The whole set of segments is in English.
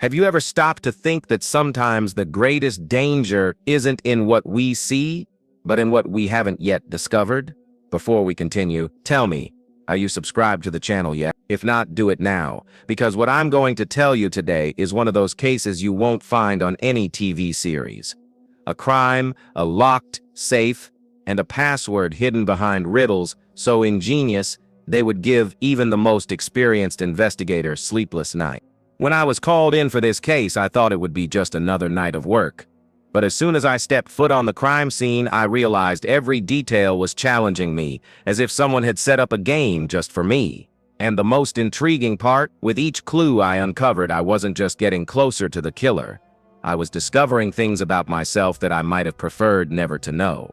Have you ever stopped to think that sometimes the greatest danger isn't in what we see, but in what we haven't yet discovered? Before we continue, tell me, are you subscribed to the channel yet? If not, do it now, because what I'm going to tell you today is one of those cases you won't find on any TV series. A crime, a locked safe, and a password hidden behind riddles so ingenious they would give even the most experienced investigator sleepless nights. When I was called in for this case, I thought it would be just another night of work. But as soon as I stepped foot on the crime scene, I realized every detail was challenging me, as if someone had set up a game just for me. And the most intriguing part, with each clue I uncovered, I wasn't just getting closer to the killer. I was discovering things about myself that I might have preferred never to know.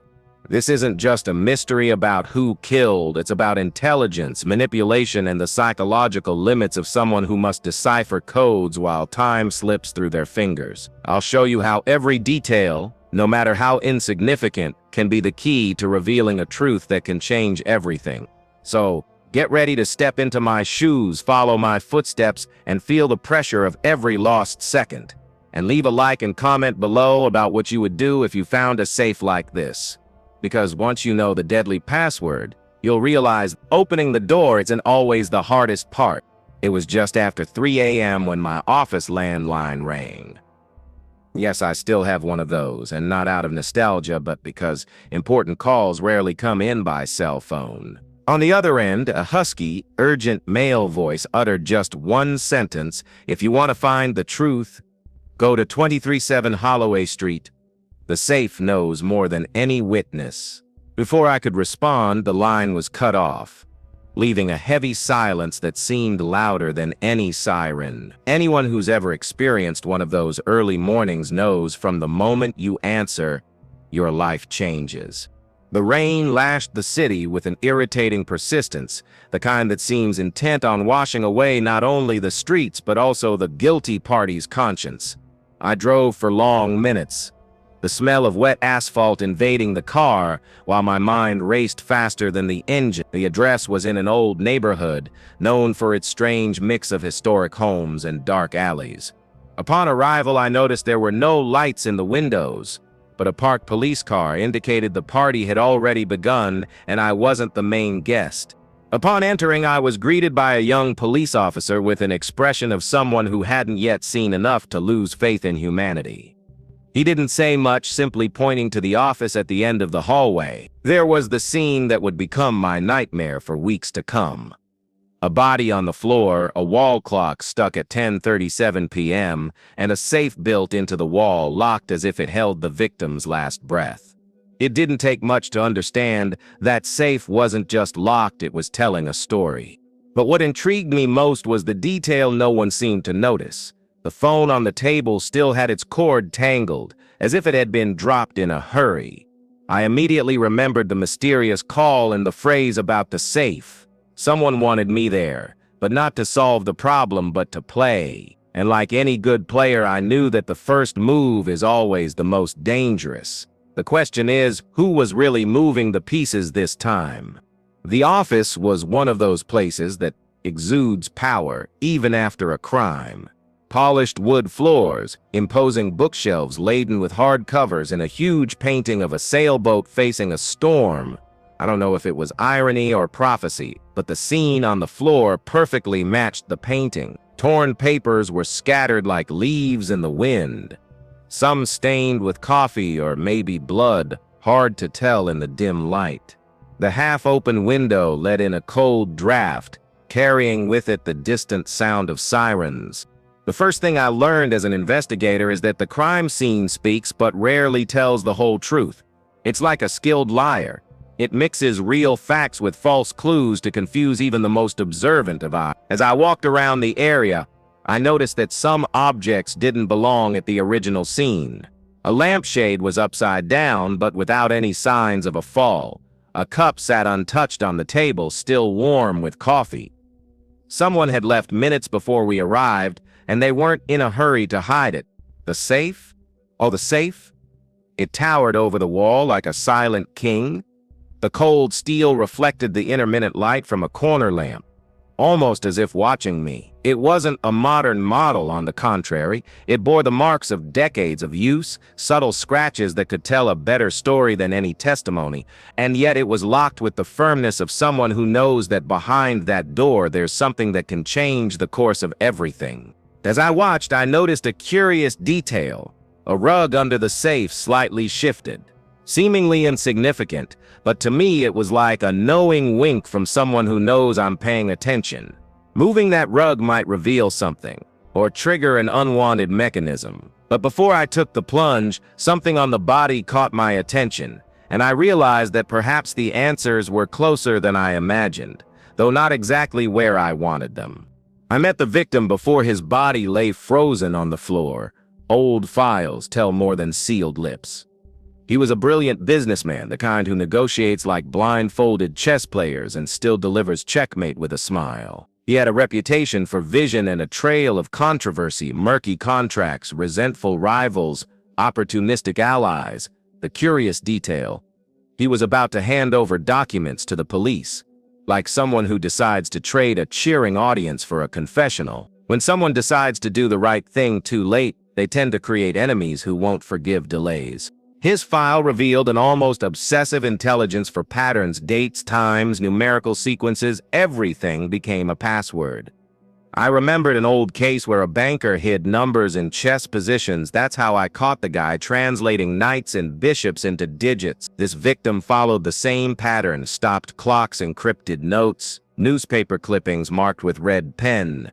This isn't just a mystery about who killed, it's about intelligence, manipulation, and the psychological limits of someone who must decipher codes while time slips through their fingers. I'll show you how every detail, no matter how insignificant, can be the key to revealing a truth that can change everything. So, get ready to step into my shoes, follow my footsteps, and feel the pressure of every lost second. And leave a like and comment below about what you would do if you found a safe like this. Because once you know the deadly password, you'll realize opening the door isn't always the hardest part. It was just after 3 a.m. when my office landline rang. Yes, I still have one of those, and not out of nostalgia, but because important calls rarely come in by cell phone. On the other end, a husky, urgent male voice uttered just one sentence: "If you want to find the truth, go to 237 Holloway Street. The safe knows more than any witness." Before I could respond, the line was cut off, leaving a heavy silence that seemed louder than any siren. Anyone who's ever experienced one of those early mornings knows from the moment you answer, your life changes. The rain lashed the city with an irritating persistence, the kind that seems intent on washing away not only the streets but also the guilty party's conscience. I drove for long minutes, the smell of wet asphalt invading the car, while my mind raced faster than the engine. The address was in an old neighborhood, known for its strange mix of historic homes and dark alleys. Upon arrival, I noticed there were no lights in the windows, but a parked police car indicated the party had already begun and I wasn't the main guest. Upon entering, I was greeted by a young police officer with an expression of someone who hadn't yet seen enough to lose faith in humanity. He didn't say much, simply pointing to the office at the end of the hallway. There was the scene that would become my nightmare for weeks to come. A body on the floor, a wall clock stuck at 10:37 p.m., and a safe built into the wall, locked as if it held the victim's last breath. It didn't take much to understand that safe wasn't just locked, it was telling a story. But what intrigued me most was the detail no one seemed to notice. The phone on the table still had its cord tangled, as if it had been dropped in a hurry. I immediately remembered the mysterious call and the phrase about the safe. Someone wanted me there, but not to solve the problem, but to play. And like any good player, I knew that the first move is always the most dangerous. The question is, who was really moving the pieces this time? The office was one of those places that exudes power, even after a crime. Polished wood floors, imposing bookshelves laden with hard covers, and a huge painting of a sailboat facing a storm. I don't know if it was irony or prophecy, but the scene on the floor perfectly matched the painting. Torn papers were scattered like leaves in the wind, some stained with coffee or maybe blood, hard to tell in the dim light. The half-open window let in a cold draft, carrying with it the distant sound of sirens. The first thing I learned as an investigator is that the crime scene speaks but rarely tells the whole truth. It's like a skilled liar. It mixes real facts with false clues to confuse even the most observant of eyes. As I walked around the area, I noticed that some objects didn't belong at the original scene. A lampshade was upside down, but without any signs of a fall. A cup sat untouched on the table, still warm with coffee. Someone had left minutes before we arrived, and they weren't in a hurry to hide it. The safe? Oh, the safe? It towered over the wall like a silent king. The cold steel reflected the intermittent light from a corner lamp. almost as if watching me. It wasn't a modern model, on the contrary. It bore the marks of decades of use, subtle scratches that could tell a better story than any testimony, and yet it was locked with the firmness of someone who knows that behind that door there's something that can change the course of everything. As I watched, I noticed a curious detail. A rug under the safe slightly shifted. Seemingly insignificant, but to me it was like a knowing wink from someone who knows I'm paying attention. Moving that rug might reveal something, or trigger an unwanted mechanism. But before I took the plunge, something on the body caught my attention, and I realized that perhaps the answers were closer than I imagined, though not exactly where I wanted them. I met the victim before his body lay frozen on the floor. Old files tell more than sealed lips. He was a brilliant businessman, the kind who negotiates like blindfolded chess players and still delivers checkmate with a smile. He had a reputation for vision and a trail of controversy, murky contracts, resentful rivals, opportunistic allies. The curious detail: he was about to hand over documents to the police, like someone who decides to trade a cheering audience for a confessional. When someone decides to do the right thing too late, they tend to create enemies who won't forgive delays. His file revealed an almost obsessive intelligence for patterns, dates, times, numerical sequences. Everything became a password. I remembered an old case where a banker hid numbers in chess positions. That's how I caught the guy translating knights and bishops into digits. This victim followed the same pattern: stopped clocks, encrypted notes, newspaper clippings marked with red pen.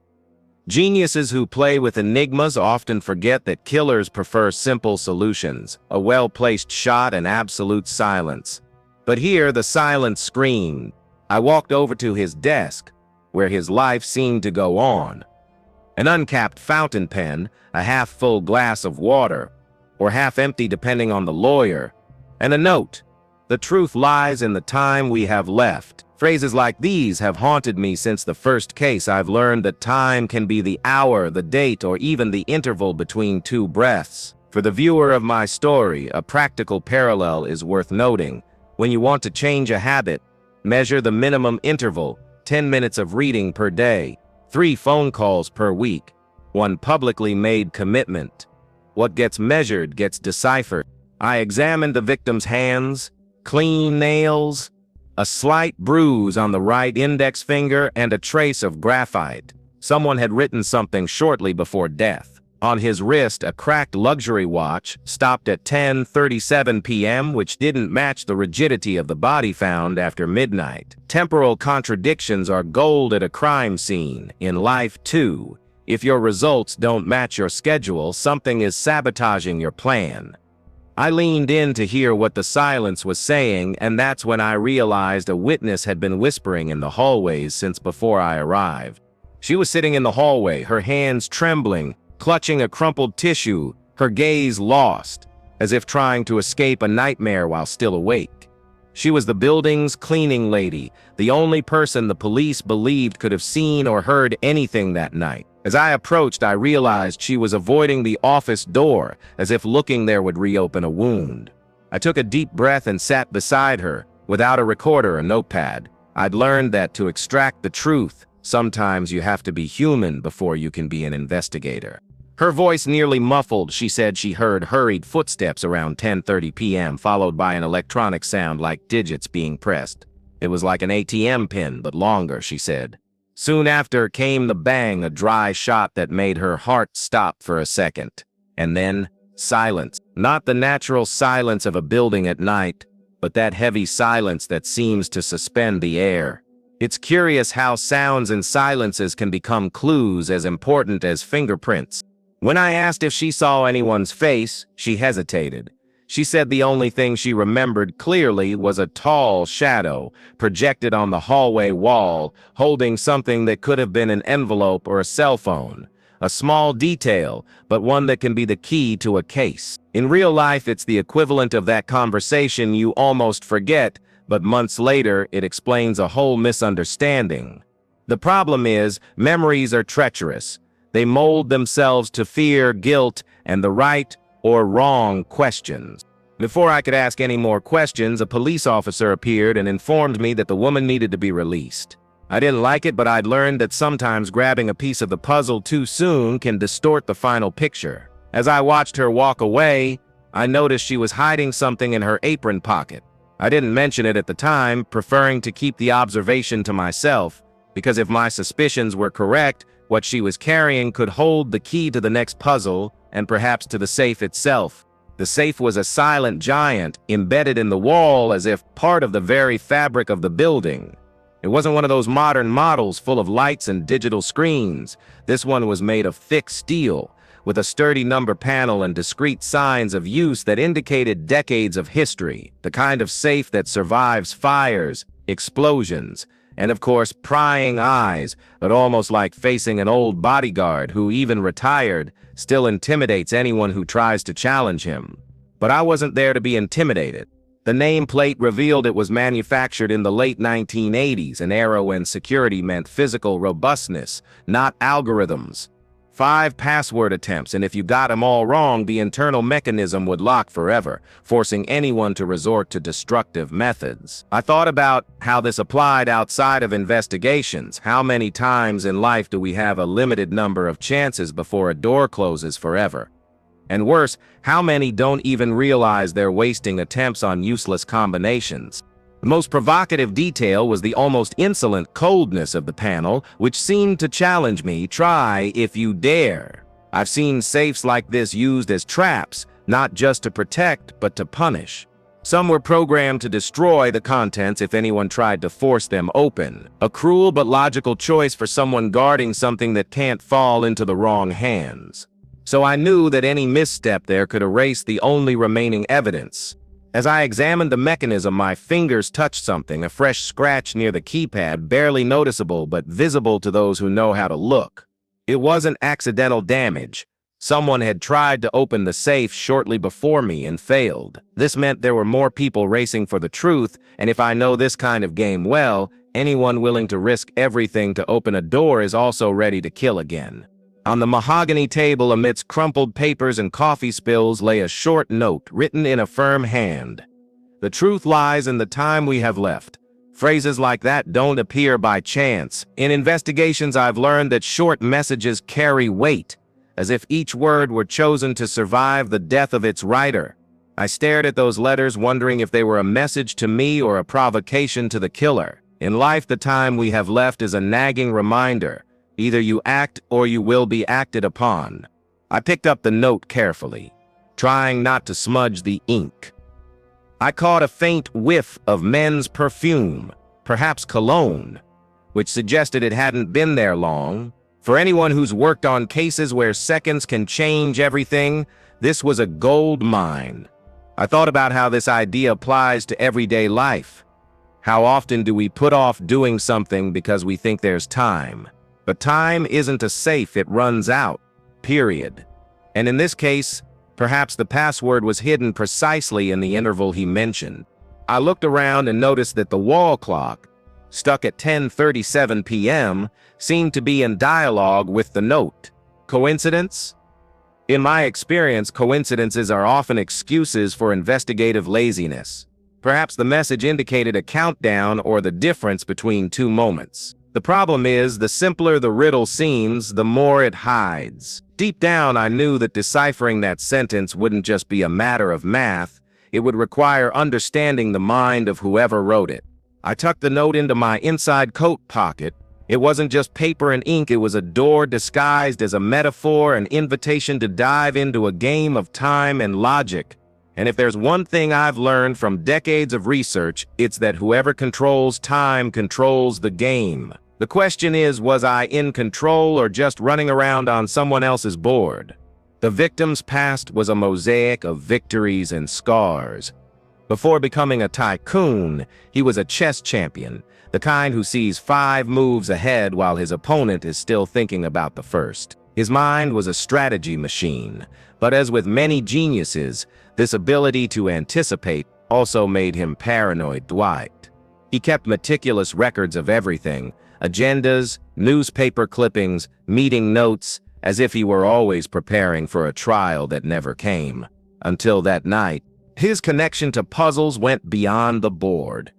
Geniuses who play with enigmas often forget that killers prefer simple solutions: a well-placed shot and absolute silence. But here the silence screamed. I walked over to his desk, where his life seemed to go on. An uncapped fountain pen, a half-full glass of water, or half-empty depending on the lawyer, and a note: "The truth lies in the time we have left." Phrases like these have haunted me since the first case. I've learned that time can be the hour, the date, or even the interval between two breaths. For the viewer of my story, a practical parallel is worth noting. When you want to change a habit, measure the minimum interval: 10 minutes of reading per day, 3 phone calls per week, 1 publicly made commitment. What gets measured gets deciphered. I examined the victim's hands: clean nails, a slight bruise on the right index finger, and a trace of graphite. Someone had written something shortly before death. On his wrist, a cracked luxury watch stopped at 10:37 p.m., which didn't match the rigidity of the body found after midnight. Temporal contradictions are gold at a crime scene. In life, too. If your results don't match your schedule, something is sabotaging your plan. I leaned in to hear what the silence was saying, and that's when I realized a witness had been whispering in the hallways since before I arrived. She was sitting in the hallway, her hands trembling, clutching a crumpled tissue, her gaze lost, as if trying to escape a nightmare while still awake. She was the building's cleaning lady, the only person the police believed could have seen or heard anything that night. As I approached, I realized she was avoiding the office door, as if looking there would reopen a wound. I took a deep breath and sat beside her, without a recorder or notepad. I'd learned that to extract the truth, sometimes you have to be human before you can be an investigator. Her voice nearly muffled. She said she heard hurried footsteps around 10:30 p.m., followed by an electronic sound like digits being pressed. It was like an ATM pin, but longer, she said. Soon after came the bang, a dry shot that made her heart stop for a second. And then, silence. Not the natural silence of a building at night, but that heavy silence that seems to suspend the air. It's curious how sounds and silences can become clues as important as fingerprints. When I asked if she saw anyone's face, she hesitated. She said the only thing she remembered clearly was a tall shadow projected on the hallway wall, holding something that could have been an envelope or a cell phone. A small detail, but one that can be the key to a case. In real life, it's the equivalent of that conversation you almost forget, but months later, it explains a whole misunderstanding. The problem is, memories are treacherous. They mold themselves to fear, guilt, and the right or wrong questions. Before I could ask any more questions, a police officer appeared and informed me that the woman needed to be released. I didn't like it, but I'd learned that sometimes grabbing a piece of the puzzle too soon can distort the final picture. As I watched her walk away, I noticed she was hiding something in her apron pocket. I didn't mention it at the time, preferring to keep the observation to myself, because if my suspicions were correct, what she was carrying could hold the key to the next puzzle and perhaps to the safe itself. The safe was a silent giant, embedded in the wall as if part of the very fabric of the building. It wasn't one of those modern models full of lights and digital screens. This one was made of thick steel, with a sturdy number panel and discrete signs of use that indicated decades of history, the kind of safe that survives fires, explosions, and of course prying eyes, but almost like facing an old bodyguard who, even retired, still intimidates anyone who tries to challenge him. But I wasn't there to be intimidated. The nameplate revealed it was manufactured in the late 1980s, an era when security meant physical robustness, not algorithms. 5 password attempts, and if you got them all wrong, the internal mechanism would lock forever, forcing anyone to resort to destructive methods. I thought about how this applied outside of investigations. How many times in life do we have a limited number of chances before a door closes forever? And worse, how many don't even realize they're wasting attempts on useless combinations? The most provocative detail was the almost insolent coldness of the panel, which seemed to challenge me. Try if you dare. I've seen safes like this used as traps, not just to protect, but to punish. Some were programmed to destroy the contents if anyone tried to force them open. A cruel but logical choice for someone guarding something that can't fall into the wrong hands. So I knew that any misstep there could erase the only remaining evidence. As I examined the mechanism, my fingers touched something, a fresh scratch near the keypad, barely noticeable but visible to those who know how to look. It wasn't accidental damage. Someone had tried to open the safe shortly before me and failed. This meant there were more people racing for the truth, and if I know this kind of game well, anyone willing to risk everything to open a door is also ready to kill again. On the mahogany table, amidst crumpled papers and coffee spills, lay a short note written in a firm hand. "The truth lies in the time we have left." Phrases like that don't appear by chance. In investigations, I've learned that short messages carry weight, as if each word were chosen to survive the death of its writer. I stared at those letters, wondering if they were a message to me or a provocation to the killer. In life, the time we have left is a nagging reminder. Either you act or you will be acted upon. I picked up the note carefully, trying not to smudge the ink. I caught a faint whiff of men's perfume, perhaps cologne, which suggested it hadn't been there long. For anyone who's worked on cases where seconds can change everything, this was a gold mine. I thought about how this idea applies to everyday life. How often do we put off doing something because we think there's time? But time isn't a safe, it runs out, period. And in this case, perhaps the password was hidden precisely in the interval he mentioned. I looked around and noticed that the wall clock, stuck at 10:37 p.m., seemed to be in dialogue with the note. Coincidence? In my experience, coincidences are often excuses for investigative laziness. Perhaps the message indicated a countdown or the difference between two moments. The problem is, the simpler the riddle seems, the more it hides. Deep down, I knew that deciphering that sentence wouldn't just be a matter of math. It would require understanding the mind of whoever wrote it. I tucked the note into my inside coat pocket. It wasn't just paper and ink, it was a door disguised as a metaphor, an invitation to dive into a game of time and logic. And if there's one thing I've learned from decades of research, it's that whoever controls time controls the game. The question is, was I in control or just running around on someone else's board? The victim's past was a mosaic of victories and scars. Before becoming a tycoon, he was a chess champion, the kind who sees 5 moves ahead while his opponent is still thinking about the first. His mind was a strategy machine, but as with many geniuses, this ability to anticipate also made him paranoid. Dwight. He kept meticulous records of everything, agendas, newspaper clippings, meeting notes, as if he were always preparing for a trial that never came. Until that night, his connection to puzzles went beyond the board.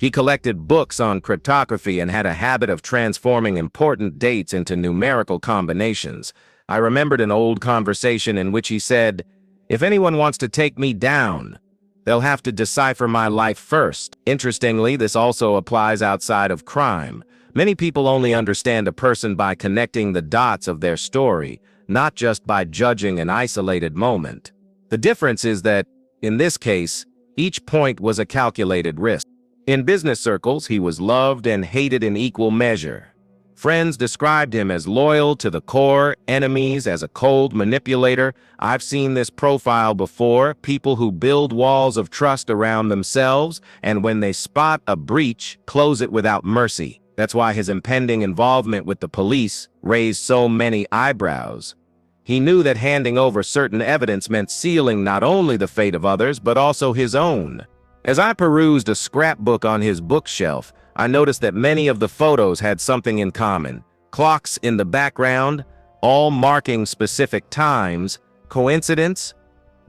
He collected books on cryptography and had a habit of transforming important dates into numerical combinations. I remembered an old conversation in which he said, "If anyone wants to take me down, they'll have to decipher my life first." Interestingly, this also applies outside of crime. Many people only understand a person by connecting the dots of their story, not just by judging an isolated moment. The difference is that, in this case, each point was a calculated risk. In business circles, he was loved and hated in equal measure. Friends described him as loyal to the core, enemies as a cold manipulator. I've seen this profile before, people who build walls of trust around themselves, and when they spot a breach, close it without mercy. That's why his impending involvement with the police raised so many eyebrows. He knew that handing over certain evidence meant sealing not only the fate of others, but also his own. As I perused a scrapbook on his bookshelf, I noticed that many of the photos had something in common. Clocks in the background, all marking specific times. Coincidence?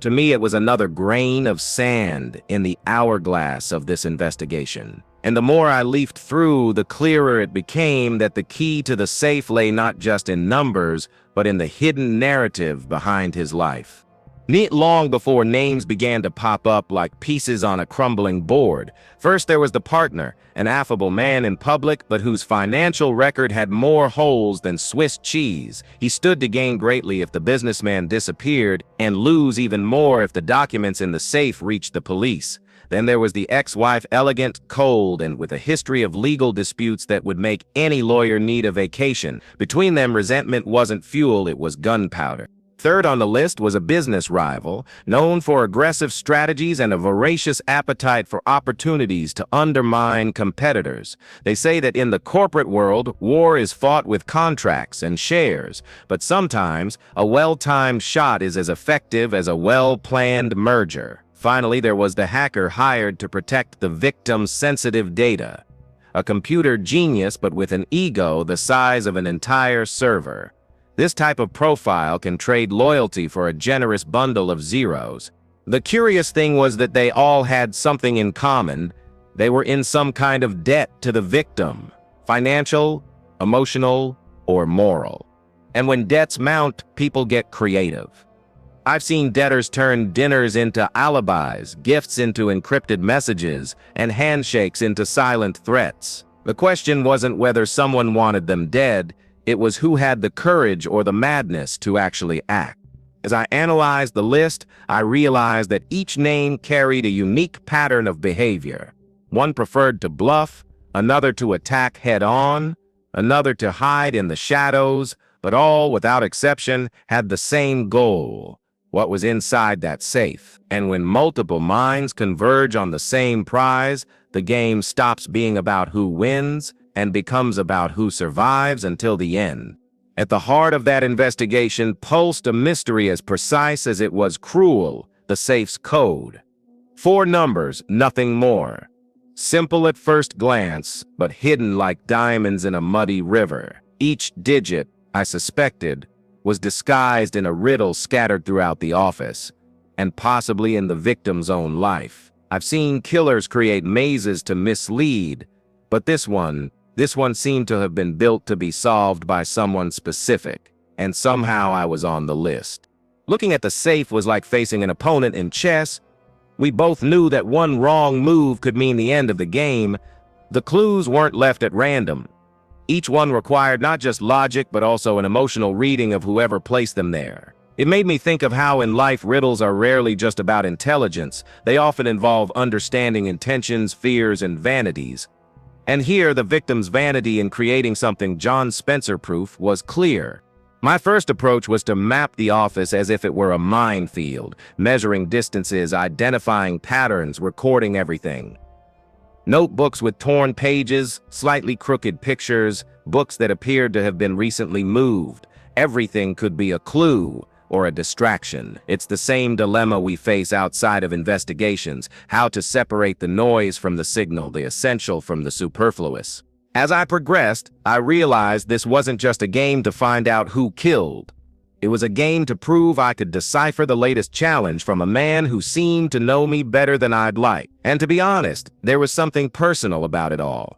To me, it was another grain of sand in the hourglass of this investigation. And the more I leafed through, the clearer it became that the key to the safe lay not just in numbers, but in the hidden narrative behind his life. Not long before names began to pop up like pieces on a crumbling board. First there was the partner, an affable man in public, but whose financial record had more holes than Swiss cheese. He stood to gain greatly if the businessman disappeared, and lose even more if the documents in the safe reached the police. Then there was the ex-wife, elegant, cold, and with a history of legal disputes that would make any lawyer need a vacation. Between them, resentment wasn't fuel, it was gunpowder. Third on the list was a business rival, known for aggressive strategies and a voracious appetite for opportunities to undermine competitors. They say that in the corporate world, war is fought with contracts and shares, but sometimes a well-timed shot is as effective as a well-planned merger. Finally, there was the hacker hired to protect the victim's sensitive data. A computer genius, but with an ego the size of an entire server. This type of profile can trade loyalty for a generous bundle of zeros. The curious thing was that they all had something in common. They were in some kind of debt to the victim, financial, emotional, or moral. And when debts mount, people get creative. I've seen debtors turn dinners into alibis, gifts into encrypted messages, and handshakes into silent threats. The question wasn't whether someone wanted them dead, it was who had the courage or the madness to actually act. As I analyzed the list, I realized that each name carried a unique pattern of behavior. One preferred to bluff, another to attack head-on, another to hide in the shadows, but all, without exception, had the same goal: what was inside that safe. And when multiple minds converge on the same prize, the game stops being about who wins and becomes about who survives until the end. At the heart of that investigation pulsed a mystery as precise as it was cruel: the safe's code. 4 numbers, nothing more. Simple at first glance, but hidden like diamonds in a muddy river. Each digit, I suspected, was disguised in a riddle scattered throughout the office, and possibly in the victim's own life. I've seen killers create mazes to mislead, but this one seemed to have been built to be solved by someone specific, and somehow I was on the list. Looking at the safe was like facing an opponent in chess. We both knew that one wrong move could mean the end of the game. The clues weren't left at random. Each one required not just logic, but also an emotional reading of whoever placed them there. It made me think of how in life riddles are rarely just about intelligence. They often involve understanding intentions, fears, and vanities. And here, the victim's vanity in creating something Jonh Spencer proof was clear. My first approach was to map the office as if it were a minefield, measuring distances, identifying patterns, recording everything. Notebooks with torn pages, slightly crooked pictures, books that appeared to have been recently moved. Everything could be a clue or a distraction. It's the same dilemma we face outside of investigations: how to separate the noise from the signal, the essential from the superfluous. As I progressed, I realized this wasn't just a game to find out who killed. It was a game to prove I could decipher the latest challenge from a man who seemed to know me better than I'd like. And to be honest, there was something personal about it all.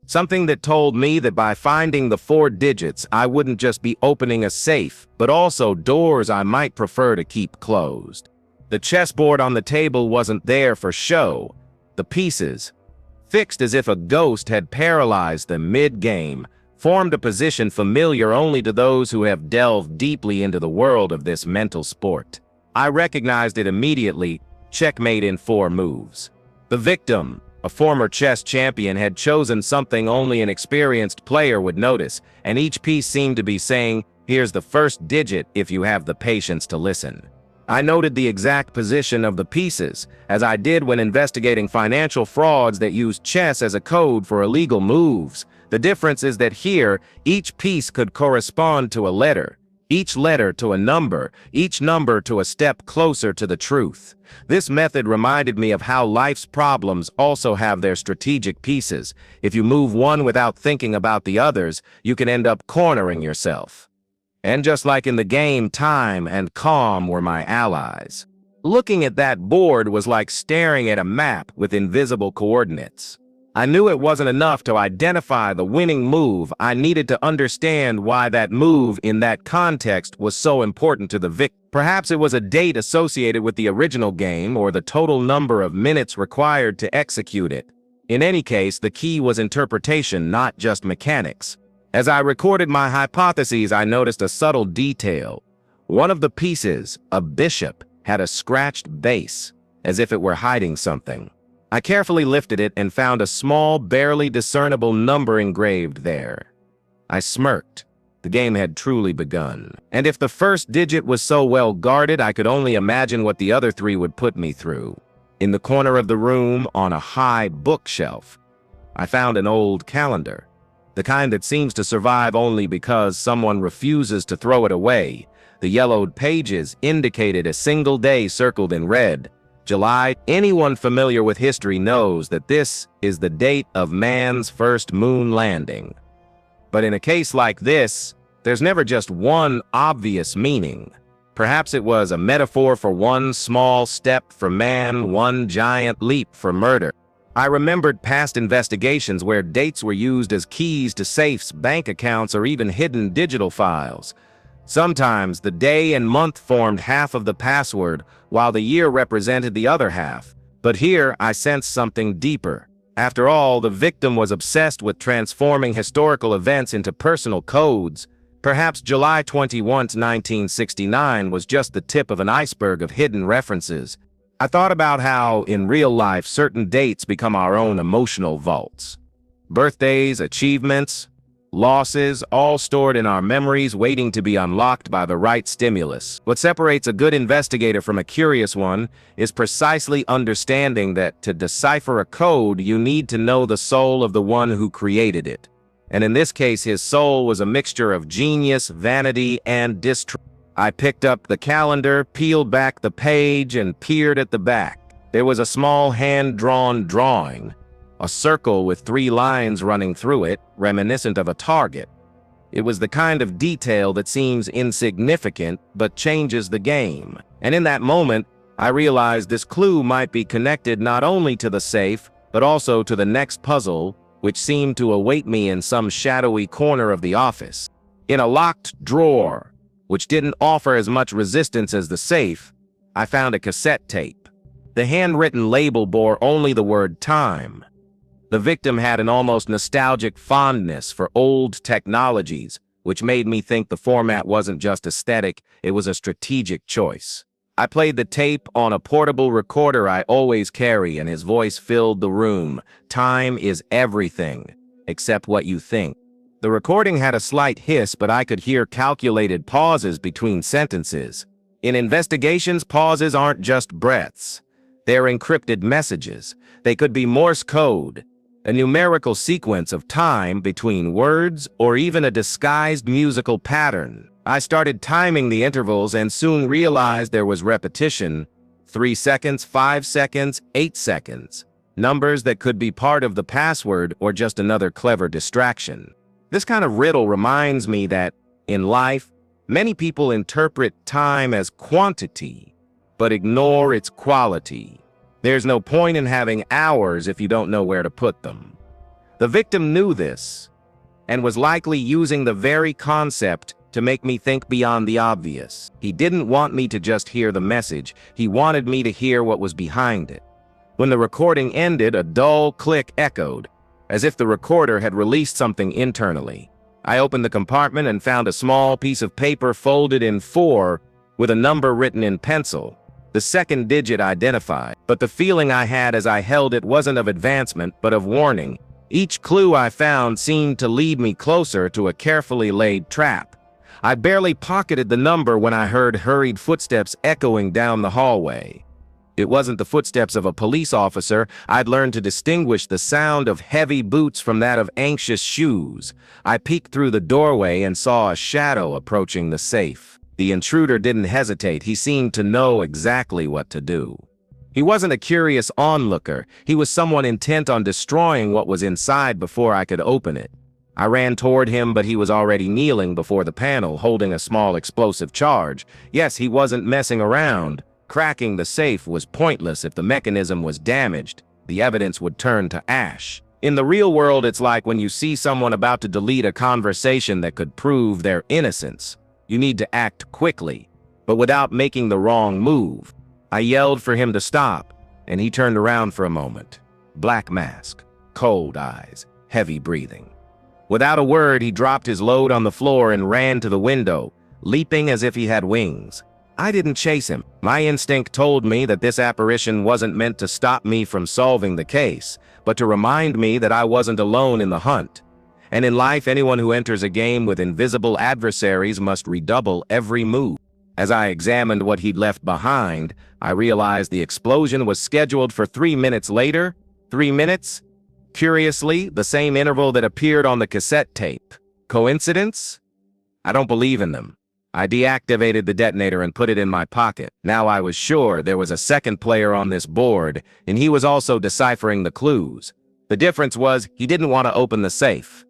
Something that told me that by finding the 4 digits, I wouldn't just be opening a safe, but also doors I might prefer to keep closed. The chessboard on the table wasn't there for show. The pieces, fixed as if a ghost had paralyzed them mid-game, formed a position familiar only to those who have delved deeply into the world of this mental sport. I recognized it immediately, checkmate in 4 moves. The victim, a former chess champion, had chosen something only an experienced player would notice, and each piece seemed to be saying, "Here's the first digit if you have the patience to listen." I noted the exact position of the pieces, as I did when investigating financial frauds that used chess as a code for illegal moves. The difference is that here, each piece could correspond to a letter, each letter to a number, each number to a step closer to the truth. This method reminded me of how life's problems also have their strategic pieces. If you move one without thinking about the others, you can end up cornering yourself. And just like in the game, time and calm were my allies. Looking at that board was like staring at a map with invisible coordinates. I knew it wasn't enough to identify the winning move. I needed to understand why that move in that context was so important to the victim. Perhaps it was a date associated with the original game or the total number of minutes required to execute it. In any case, the key was interpretation, not just mechanics. As I recorded my hypotheses, I noticed a subtle detail. One of the pieces, a bishop, had a scratched base, as if it were hiding something. I carefully lifted it and found a small, barely discernible number engraved there. I smirked. The game had truly begun. And if the first digit was so well guarded, I could only imagine what the other 3 would put me through. In the corner of the room, on a high bookshelf, I found an old calendar. The kind that seems to survive only because someone refuses to throw it away. The yellowed pages indicated a single day circled in red. July. Anyone familiar with history knows that this is the date of man's first moon landing. But in a case like this, there's never just one obvious meaning. Perhaps it was a metaphor for one small step for man, one giant leap for murder. I remembered past investigations where dates were used as keys to safes, bank accounts, or even hidden digital files. Sometimes the day and month formed half of the password, while the year represented the other half. But here I sensed something deeper. After all, the victim was obsessed with transforming historical events into personal codes. Perhaps July 21, 1969 was just the tip of an iceberg of hidden references. I thought about how, in real life, certain dates become our own emotional vaults. Birthdays, achievements, losses, all stored in our memories, waiting to be unlocked by the right stimulus. What separates a good investigator from a curious one is precisely understanding that to decipher a code, you need to know the soul of the one who created it. And in this case, his soul was a mixture of genius, vanity, and distrust. I picked up the calendar, peeled back the page, and peered at the back. There was a small hand-drawn drawing, a circle with 3 lines running through it, reminiscent of a target. It was the kind of detail that seems insignificant but changes the game. And in that moment, I realized this clue might be connected not only to the safe, but also to the next puzzle, which seemed to await me in some shadowy corner of the office. In a locked drawer, which didn't offer as much resistance as the safe, I found a cassette tape. The handwritten label bore only the word time. The victim had an almost nostalgic fondness for old technologies, which made me think the format wasn't just aesthetic, it was a strategic choice. I played the tape on a portable recorder I always carry, and his voice filled the room. Time is everything, except what you think. The recording had a slight hiss, but I could hear calculated pauses between sentences. In investigations, pauses aren't just breaths. They're encrypted messages. They could be Morse code, a numerical sequence of time between words, or even a disguised musical pattern. I started timing the intervals and soon realized there was repetition. 3 seconds, 5 seconds, 8 seconds. Numbers that could be part of the password or just another clever distraction. This kind of riddle reminds me that, in life, Many people interpret time as quantity, but ignore its quality. There's no point in having hours if you don't know where to put them. The victim knew this, and was likely using the very concept to make me think beyond the obvious. He didn't want me to just hear the message, he wanted me to hear what was behind it. When the recording ended, a dull click echoed, as if the recorder had released something internally. I opened the compartment and found a small piece of paper folded in 4 with a number written in pencil, the second digit identified. But the feeling I had as I held it wasn't of advancement, but of warning. Each clue I found seemed to lead me closer to a carefully laid trap. I barely pocketed the number when I heard hurried footsteps echoing down the hallway. It wasn't the footsteps of a police officer. I'd learned to distinguish the sound of heavy boots from that of anxious shoes. I peeked through the doorway and saw a shadow approaching the safe. The intruder didn't hesitate. He seemed to know exactly what to do. He wasn't a curious onlooker. He was someone intent on destroying what was inside before I could open it. I ran toward him, but he was already kneeling before the panel, holding a small explosive charge. Yes, he wasn't messing around. Cracking the safe was pointless. If the mechanism was damaged, the evidence would turn to ash. In the real world, it's like when you see someone about to delete a conversation that could prove their innocence. You need to act quickly, but without making the wrong move. I yelled for him to stop, and he turned around for a moment. Black mask, cold eyes, heavy breathing. Without a word, he dropped his load on the floor and ran to the window, leaping as if he had wings. I didn't chase him. My instinct told me that this apparition wasn't meant to stop me from solving the case, but to remind me that I wasn't alone in the hunt. And in life, anyone who enters a game with invisible adversaries must redouble every move. As I examined what he'd left behind, I realized the explosion was scheduled for 3 minutes later. 3 minutes? Curiously, the same interval that appeared on the cassette tape. Coincidence? I don't believe in them. I deactivated the detonator and put it in my pocket. Now I was sure there was a second player on this board, and he was also deciphering the clues. The difference was he didn't want to open the safe.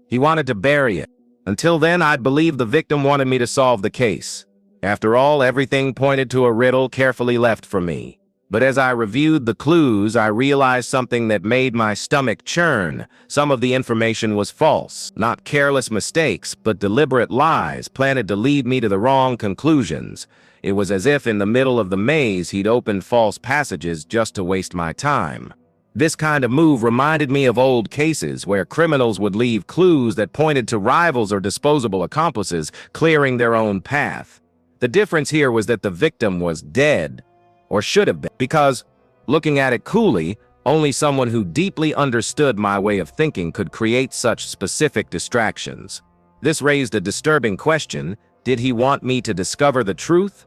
He wanted to bury it. Until then, I'd believed the victim wanted me to solve the case. After all, everything pointed to a riddle carefully left for me. But as I reviewed the clues, I realized something that made my stomach churn. Some of the information was false. Not careless mistakes, but deliberate lies planted to lead me to the wrong conclusions. It was as if in the middle of the maze he'd opened false passages just to waste my time. This kind of move reminded me of old cases where criminals would leave clues that pointed to rivals or disposable accomplices, clearing their own path. The difference here was that the victim was dead. Or should have been, because, looking at it coolly, only someone who deeply understood my way of thinking could create such specific distractions. This raised a disturbing question. Did he want me to discover the truth,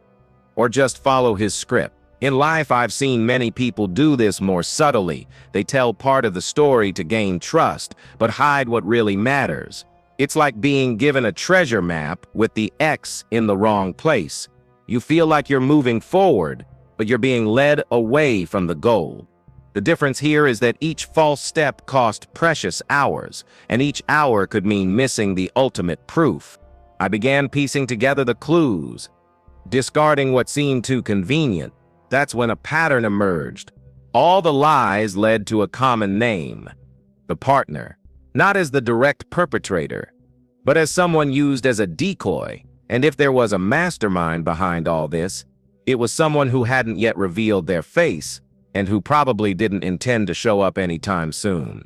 or just follow his script? In life, I've seen many people do this more subtly. They tell part of the story to gain trust, but hide what really matters. It's like being given a treasure map with the X in the wrong place. You feel like you're moving forward, but you're being led away from the goal. The difference here is that each false step cost precious hours, and each hour could mean missing the ultimate proof. I began piecing together the clues, discarding what seemed too convenient. That's when a pattern emerged. All the lies led to a common name: the partner. Not as the direct perpetrator, but as someone used as a decoy. And if there was a mastermind behind all this, it was someone who hadn't yet revealed their face, and who probably didn't intend to show up anytime soon.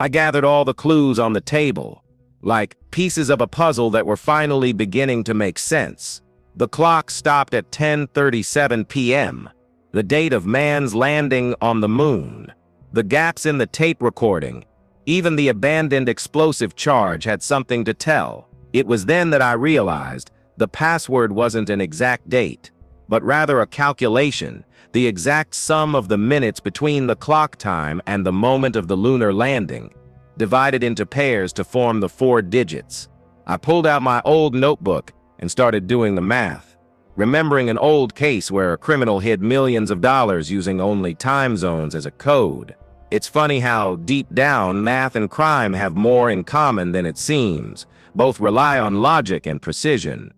I gathered all the clues on the table, like pieces of a puzzle that were finally beginning to make sense. The clock stopped at 10:37 p.m., the date of man's landing on the moon. The gaps in the tape recording, even the abandoned explosive charge had something to tell. It was then that I realized the password wasn't an exact date, but rather a calculation, the exact sum of the minutes between the clock time and the moment of the lunar landing, divided into pairs to form the 4 digits. I pulled out my old notebook and started doing the math, remembering an old case where a criminal hid millions of dollars using only time zones as a code. It's funny how, deep down, math and crime have more in common than it seems. Both rely on logic and precision.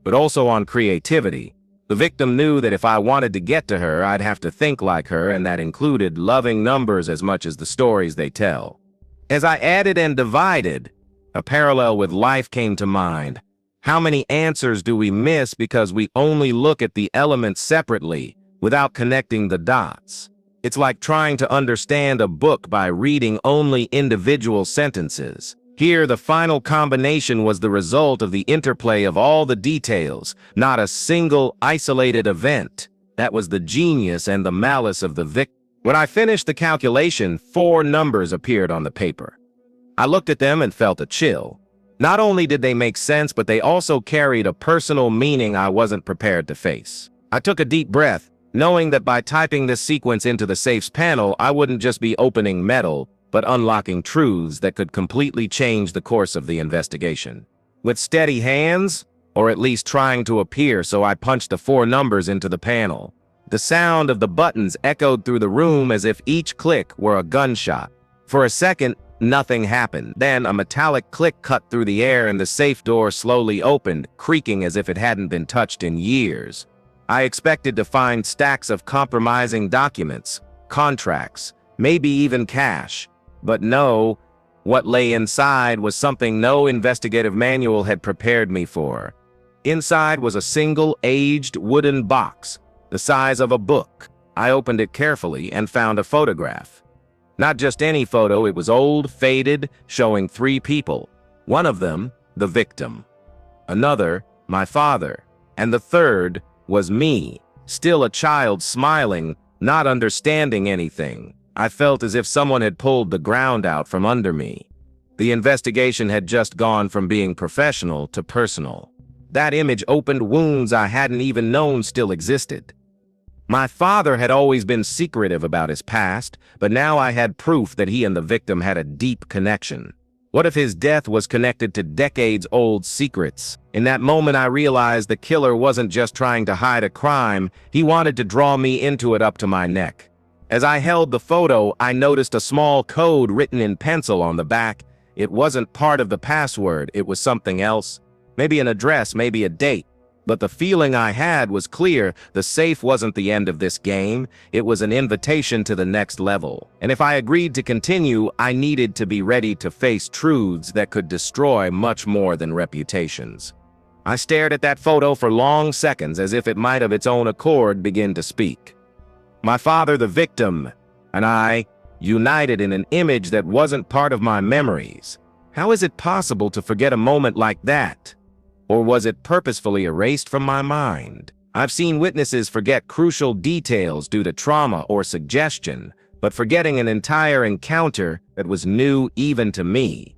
but also on creativity. The victim knew that if I wanted to get to her, I'd have to think like her, and that included loving numbers as much as the stories they tell. As I added and divided, a parallel with life came to mind. How many answers do we miss because we only look at the elements separately, without connecting the dots? It's like trying to understand a book by reading only individual sentences. Here, the final combination was the result of the interplay of all the details, not a single isolated event. That was the genius and the malice of the victim. When I finished the calculation, 4 numbers appeared on the paper. I looked at them and felt a chill. Not only did they make sense, but they also carried a personal meaning I wasn't prepared to face. I took a deep breath, knowing that by typing this sequence into the safes panel, I wouldn't just be opening metal, but unlocking truths that could completely change the course of the investigation. With steady hands, or at least trying to appear, so I punched the 4 numbers into the panel. The sound of the buttons echoed through the room as if each click were a gunshot. For a second, nothing happened. Then a metallic click cut through the air and the safe door slowly opened, creaking as if it hadn't been touched in years. I expected to find stacks of compromising documents, contracts, maybe even cash. But no, what lay inside was something no investigative manual had prepared me for. Inside was a single aged wooden box, the size of a book. I opened it carefully and found a photograph. Not just any photo, it was old, faded, showing 3 people. One of them, the victim. Another, my father. And the third was me, still a child smiling, not understanding anything. I felt as if someone had pulled the ground out from under me. The investigation had just gone from being professional to personal. That image opened wounds I hadn't even known still existed. My father had always been secretive about his past, but now I had proof that he and the victim had a deep connection. What if his death was connected to decades-old secrets? In that moment, I realized the killer wasn't just trying to hide a crime, he wanted to draw me into it up to my neck. As I held the photo, I noticed a small code written in pencil on the back. It wasn't part of the password, it was something else. Maybe an address, maybe a date. But the feeling I had was clear. The safe wasn't the end of this game. It was an invitation to the next level. And if I agreed to continue, I needed to be ready to face truths that could destroy much more than reputations. I stared at that photo for long seconds as if it might of its own accord begin to speak. My father, the victim, and I, united in an image that wasn't part of my memories. How is it possible to forget a moment like that? Or was it purposefully erased from my mind? I've seen witnesses forget crucial details due to trauma or suggestion, but forgetting an entire encounter that was new even to me.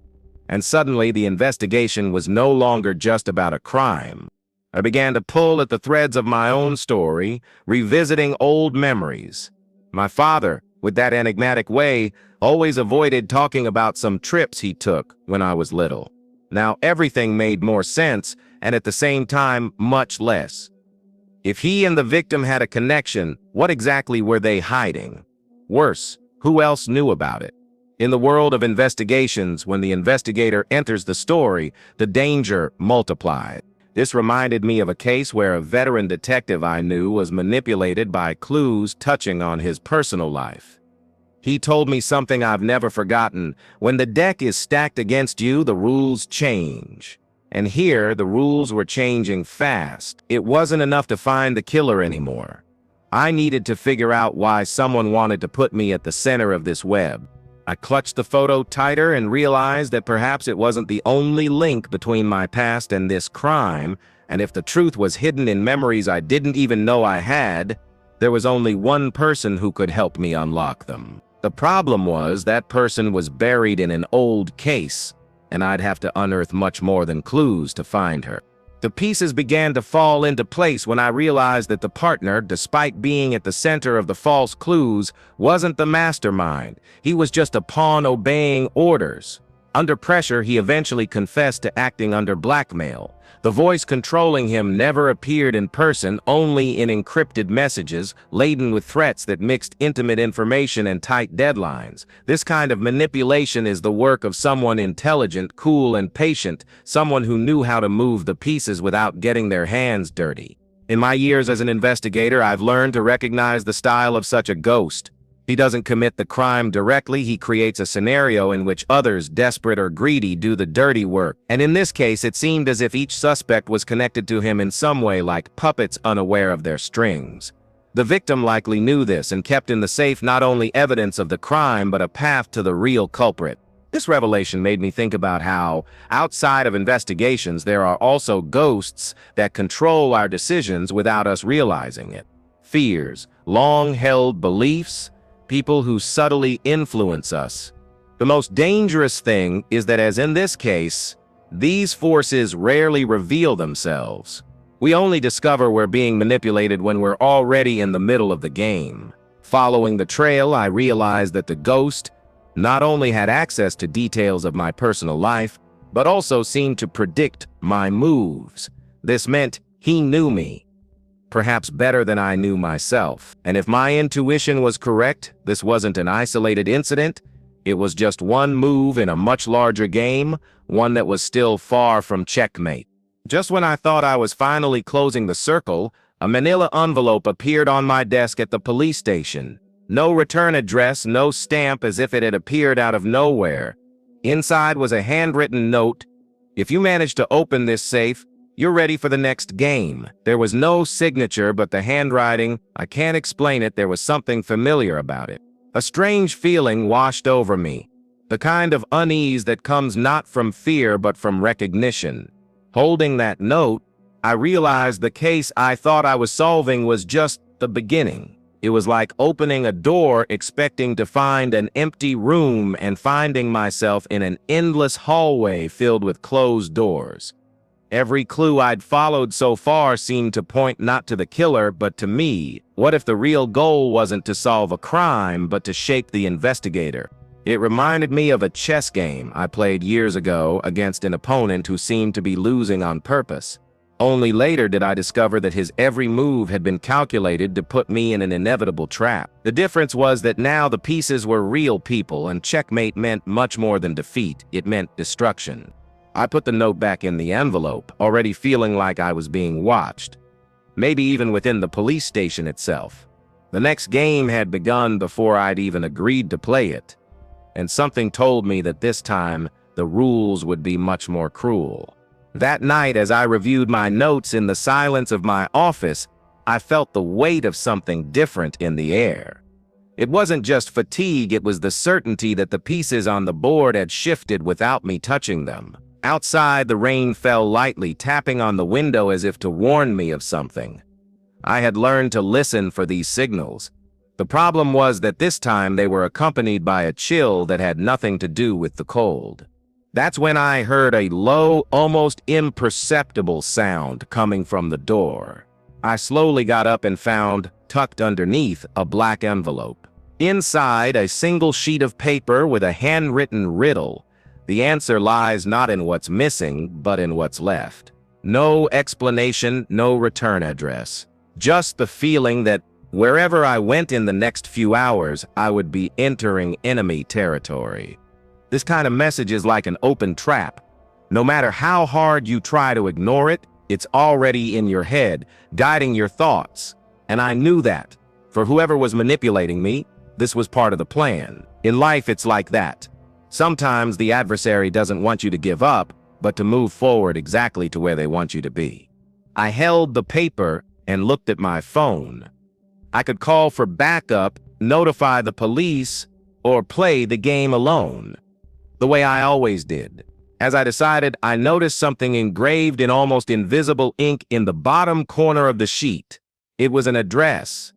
And suddenly the investigation was no longer just about a crime. I began to pull at the threads of my own story, revisiting old memories. My father, with that enigmatic way, always avoided talking about some trips he took when I was little. Now everything made more sense, and at the same time, much less. If he and the victim had a connection, what exactly were they hiding? Worse, who else knew about it? In the world of investigations, when the investigator enters the story, the danger multiplied. This reminded me of a case where a veteran detective I knew was manipulated by clues touching on his personal life. He told me something I've never forgotten. When the deck is stacked against you, the rules change. And here, the rules were changing fast. It wasn't enough to find the killer anymore. I needed to figure out why someone wanted to put me at the center of this web. I clutched the photo tighter and realized that perhaps it wasn't the only link between my past and this crime, and if the truth was hidden in memories I didn't even know I had, there was only one person who could help me unlock them. The problem was that person was buried in an old case, and I'd have to unearth much more than clues to find her. The pieces began to fall into place when I realized that the partner, despite being at the center of the false clues, wasn't the mastermind. He was just a pawn obeying orders. Under pressure, he eventually confessed to acting under blackmail. The voice controlling him never appeared in person, only in encrypted messages, laden with threats that mixed intimate information and tight deadlines. This kind of manipulation is the work of someone intelligent, cool, and patient, someone who knew how to move the pieces without getting their hands dirty. In my years as an investigator, I've learned to recognize the style of such a ghost. He doesn't commit the crime directly, he creates a scenario in which others, desperate or greedy, do the dirty work. And in this case, it seemed as if each suspect was connected to him in some way, like puppets unaware of their strings. The victim likely knew this and kept in the safe not only evidence of the crime, but a path to the real culprit. This revelation made me think about how, outside of investigations, there are also ghosts that control our decisions without us realizing it. Fears, long-held beliefs, people who subtly influence us. The most dangerous thing is that, as in this case, these forces rarely reveal themselves. We only discover we're being manipulated when we're already in the middle of the game. Following the trail, I realized that the ghost not only had access to details of my personal life, but also seemed to predict my moves. This meant he knew me, perhaps better than I knew myself. And if my intuition was correct, this wasn't an isolated incident. It was just one move in a much larger game, one that was still far from checkmate. Just when I thought I was finally closing the circle, a manila envelope appeared on my desk at the police station. No return address, no stamp, as if it had appeared out of nowhere. Inside was a handwritten note. If you manage to open this safe, you're ready for the next game. There was no signature, but the handwriting, I can't explain it, there was something familiar about it. A strange feeling washed over me, the kind of unease that comes not from fear but from recognition. Holding that note, I realized the case I thought I was solving was just the beginning. It was like opening a door expecting to find an empty room and finding myself in an endless hallway filled with closed doors. Every clue I'd followed so far seemed to point not to the killer, but to me. What if the real goal wasn't to solve a crime, but to shape the investigator? It reminded me of a chess game I played years ago against an opponent who seemed to be losing on purpose. Only later did I discover that his every move had been calculated to put me in an inevitable trap. The difference was that now the pieces were real people, and checkmate meant much more than defeat. It meant destruction. I put the note back in the envelope, already feeling like I was being watched, maybe even within the police station itself. The next game had begun before I'd even agreed to play it, and something told me that this time the rules would be much more cruel. That night, as I reviewed my notes in the silence of my office, I felt the weight of something different in the air. It wasn't just fatigue, it was the certainty that the pieces on the board had shifted without me touching them. Outside, the rain fell lightly, tapping on the window as if to warn me of something. I had learned to listen for these signals. The problem was that this time they were accompanied by a chill that had nothing to do with the cold. That's when I heard a low, almost imperceptible sound coming from the door. I slowly got up and found, tucked underneath, a black envelope. Inside, a single sheet of paper with a handwritten riddle. The answer lies not in what's missing, but in what's left. No explanation, no return address. Just the feeling that wherever I went in the next few hours, I would be entering enemy territory. This kind of message is like an open trap. No matter how hard you try to ignore it, it's already in your head, guiding your thoughts. And I knew that. For whoever was manipulating me, this was part of the plan. In life, it's like that. Sometimes the adversary doesn't want you to give up, but to move forward exactly to where they want you to be. I held the paper and looked at my phone. I could call for backup, notify the police, or play the game alone, the way I always did. As I decided, I noticed something engraved in almost invisible ink in the bottom corner of the sheet. It was an address.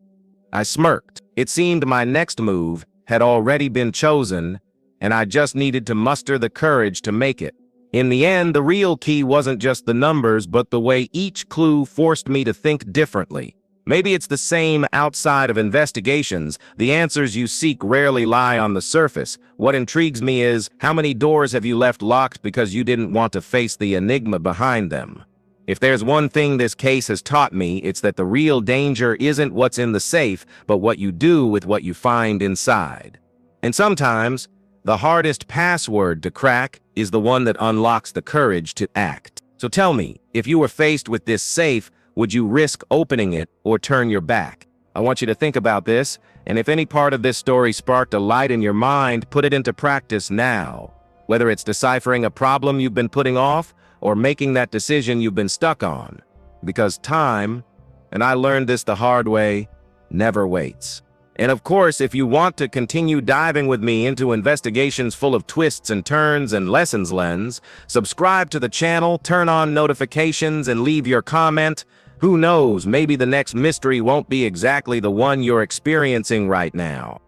I smirked. It seemed my next move had already been chosen, and I just needed to muster the courage to make it. In the end, the real key wasn't just the numbers, but the way each clue forced me to think differently. Maybe it's the same outside of investigations. The answers you seek rarely lie on the surface. What intrigues me is, how many doors have you left locked because you didn't want to face the enigma behind them? If there's one thing this case has taught me, it's that the real danger isn't what's in the safe, but what you do with what you find inside. And sometimes, the hardest password to crack is the one that unlocks the courage to act. So tell me, if you were faced with this safe, would you risk opening it or turn your back? I want you to think about this, and if any part of this story sparked a light in your mind, put it into practice now. Whether it's deciphering a problem you've been putting off, or making that decision you've been stuck on. Because time, and I learned this the hard way, never waits. And of course, if you want to continue diving with me into investigations full of twists and turns and lessons learned, subscribe to the channel, turn on notifications, and leave your comment. Who knows, maybe the next mystery won't be exactly the one you're experiencing right now.